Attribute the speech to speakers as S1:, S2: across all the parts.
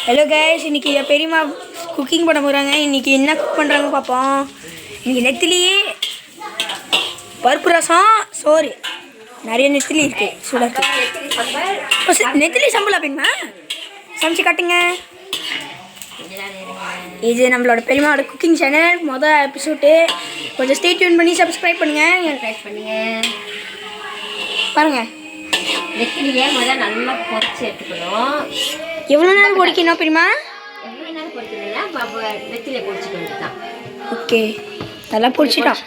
S1: Hello guys, இன்றைக்கி பெரியம்மா cooking பண்ண போகிறாங்க. இன்றைக்கி என்ன குக் பண்ணுறாங்க பார்ப்போம். இன்றைக்கி நெத்திலியே பருப்பு ரசம் சோறு, நிறைய நெத்திலி இருக்குது. சூடாக நெத்திலி சம்பளம் அப்படின்னா சமைச்சு காட்டுங்க. இது நம்மளோட பெரியம்மாவோட குக்கிங் சேனல் மொதல் எபிசோடு. கொஞ்சம் ஸ்டே டியூன் பண்ணி சப்ஸ்கிரைப் பண்ணுங்கள். பாருங்கள்,
S2: நெத்திலியே முதல்ல நல்லா பொரிச்சு எடுத்துக்கணும்.
S1: எவ்வளோ நேரம் பொரிக்கணும் பெரியம்மா?
S2: எவ்வளோ நேரம் பொரிக்கணும்னா நெத்திலியை பொரிச்சுக்க வேண்டியதுதான்.
S1: ஓகே, நல்லா பொரிச்சிட்டோம்.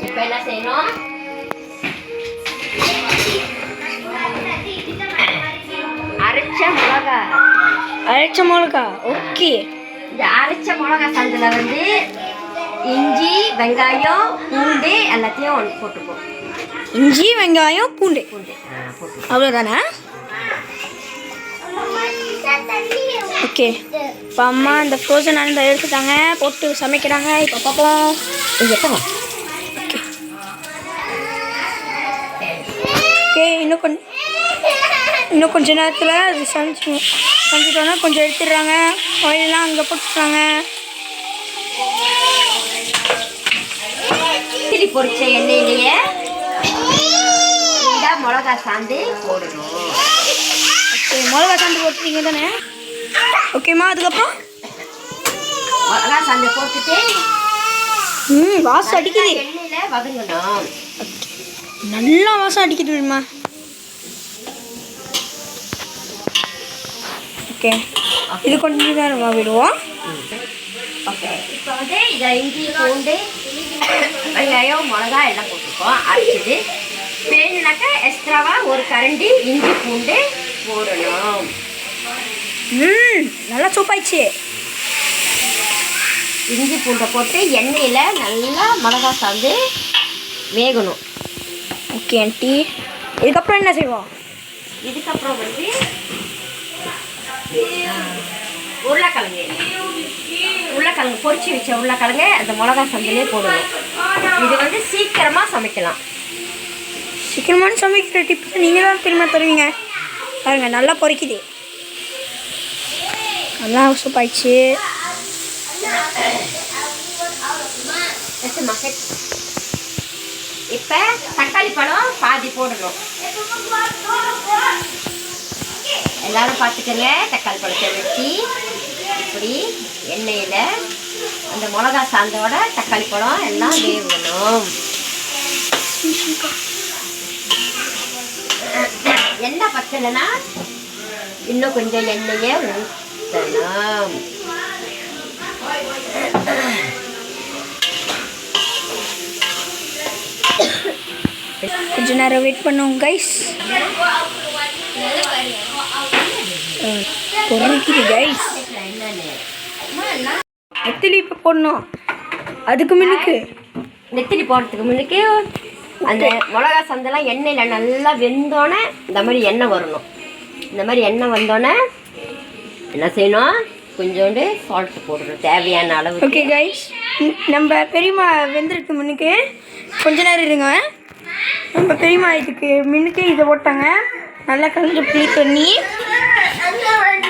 S2: இப்போ என்ன செய்யணும்?
S1: அரைச்ச மிளகா. ஓகே,
S2: இந்த அரைச்ச மிளகா சந்தில் வந்து இஞ்சி, வெங்காயம், பூண்டு எல்லாத்தையும் ஒன்று போட்டுப்போம்.
S1: இஞ்சி, வெங்காயம், பூண்டு
S2: போட்டு
S1: அவ்வளோதானே? ஓகே, இப்போ அம்மா இந்த ஃப்ரோசன் ஆனதை எடுத்துட்டாங்க, போட்டு சமைக்கிறாங்க. இப்போ பார்ப்போம். ஓகே, இன்னும் கொஞ்சம் நேரத்தில் அது செஞ்சுட்டோன்னா கொஞ்சம் எடுத்துடுறாங்க. ஆயிலெலாம் அங்கே போட்டுறாங்க.
S2: நெத்திலி பொரிச்ச எண்ணெயிலேயே மிளகா சாந்து போடணும்.
S1: ஓகே, மிளகா சாந்து போட்டுட்டீங்க தானே? ஓகேம்மா, அதுக்கப்புறம்
S2: மிளகா சாந்து போட்டுட்டு
S1: வாசம் அடிக்குது.
S2: எண்ணெயில் வதங்கணும்.
S1: நல்லா வாசம் அடிக்குது வேணுமா? ஓகே, இது கொஞ்சம் நேரமாக விடுவோம்.
S2: ஓகே, இப்போ வந்து இதை இஞ்சி, பூண்டு, வெங்காயம், மிளகா எல்லாம் போட்டுருக்கோம். அரைச்சிது வேணுனாக்கா எக்ஸ்ட்ராவாக ஒரு கரண்டி இஞ்சி பூண்டு போடணும்.
S1: நல்லா சூப்பாயிடுச்சு.
S2: இஞ்சி பூண்டை போட்டு எண்ணெயில் நல்லா மிளகா சாந்து வேகணும்.
S1: ஓகே ஆண்டி, இதுக்கப்புறம் என்ன செய்வோம்?
S2: இதுக்கப்புறம் வந்து உருளைக்கிழங்கு பொரிச்சு வச்ச உருளைக்கிழங்கு அந்த மிளகா சந்திலே போடணும். இது வந்து சீக்கிரமாக சமைக்கலாம்.
S1: சீக்கிரமான சமைக்கிற டிப்ஸ் நீங்கள் தான் திரும்ப தருவீங்க. பாருங்க, நல்லா பொரிக்குது, நல்லா சூப்பாயிடுச்சு.
S2: இப்போ தக்காளி பழம் பாதி போடணும். எல்லாரும் பார்த்துக்கங்க. தக்காளி பழத்தை வெட்டி இப்படி எண்ணெயில் அந்த மிளகா சாந்தோட தக்காளி பழம் எல்லாம் வேகணும். எண்ணெய் பத்தலைன்னா இன்னும் கொஞ்சம் எண்ணெயை ஊற்றணும்.
S1: கொஞ்ச நேரம் வெயிட் பண்ணுவோம் கைஸ். பொரிக்குது கைஸ். நெத்திலி இப்போ போடணும். அதுக்கு முன்னுக்கு
S2: நெத்திலி போடுறதுக்கு முன்னுக்கு அந்த மிளகா சந்தெல்லாம் எண்ணெயில் நல்லா வெந்தோடனே இந்த மாதிரி எண்ணெய் வரணும். இந்த மாதிரி எண்ணெய் வந்தோடனே என்ன செய்யணும்? கொஞ்சோண்டு சால்ட்டு போடணும் தேவையான அளவு.
S1: ஓகே கைஸ், நம்ம பெரியம்மா வெந்துருக்கு முன்னுக்கு கொஞ்ச நேரம் இருங்க. நம்ம பெரியம்மா இதுக்கு முன்னுக்கு இதை போட்டாங்க. நல்லா கலந்து புளி பண்ணி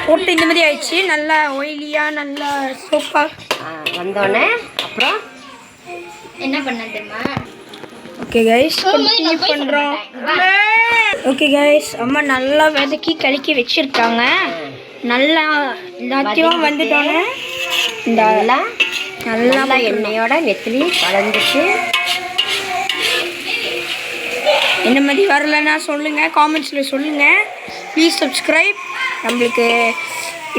S1: போட்டு இந்த மாதிரி ஆயிடுச்சு. நல்லா ஒயிலியாக நல்லா சூப்பாக
S2: வந்தோடனே அப்புறம்
S1: என்ன பண்ண தெரியுமா? ஓகே கைஸ், கண்டினியூ பண்ணுறோம். ஓகே கைஸ், அம்மா நல்லா வதக்கி கலக்கி வச்சுருக்காங்க. நல்லா எல்லாத்தையும் வந்துட்டோன்னே இந்த நல்லா
S2: எண்ணெயோட நெத்திலி கலந்துட்டு
S1: என்ன மாதிரி வரலன்னா சொல்லுங்கள், காமெண்ட்ஸில் சொல்லுங்கள். Please subscribe. நம்மளுக்கு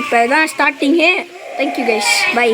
S1: இப்போ தான் ஸ்டார்டிங்கு. Thank you guys, by.